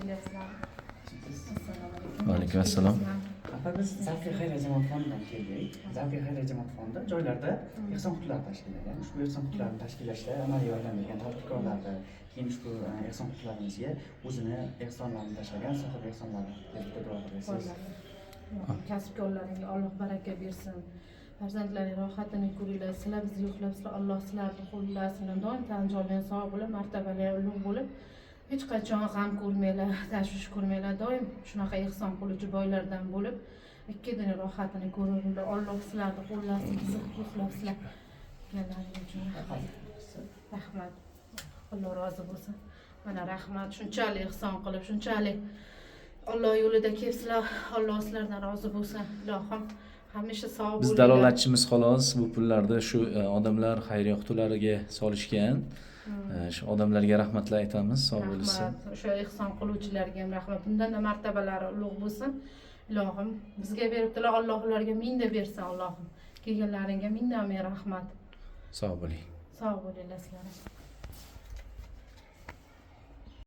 kelyapsizlar? Assalomu alaykum. Va alaykum assalom. Biz Zavqiy xayriya jamoat fondidan keldik. Zavqiy xayriya jamoat fondi joylarda ehson qutilari tashkillagan. Ushbu ehson qutilarini tashkillashda amaliy yordam bergan tadbirkorlarni, keyin ushbu ehson qutilarimizga o'zini ehsonlarini tashlagan sohib ehsonlarni berib duo qilasiz. Kasbkorlaringga Alloh baraka bersin. Farzandlaring rohatini ko'ringlar. Sizlar bizni yo'qlabsizlar. Alloh sizlarni qo'llasin. Doim tan joydan sog' bo'lib, martabali ulug' bo'lib, hech qachon g'am ko'rmanglar, tashvish ko'rmanglar. Doim shunaqa ehson qiluvchi boylardan bo'lib, ikkidini rohatini ko'ringlar. Alloh sizlarni qo'llasin, bizni yo'qlabsizlar. Kelganingiz uchun rahmat. Alloh rozi bo'lsin. Mana rahmat. Shunchalik ehson qilib, shunchalik Alloh yo'lida kelibsizlar. Alloh sizlardan rozi bo'lsin. Ilohim hamisha sog' bo'linglar. Biz dalolatchimiz xolos. Bu pullarni shu odamlar xayriya qutilariga solishgan. Shu odamlarga rahmatlar aytamiz, sog' bo'lsin. Rahmat. O'sha ehson qiluvchilarga ham rahmat. Bundan-da martabalari ulug' bo'lsin. Ilohim bizga beribdilar. Alloh ularga minda bersin, Allohim. Kelganlaringga mindan rahmat. Sog' bo'ling. Sog' bo'linglar sizlar.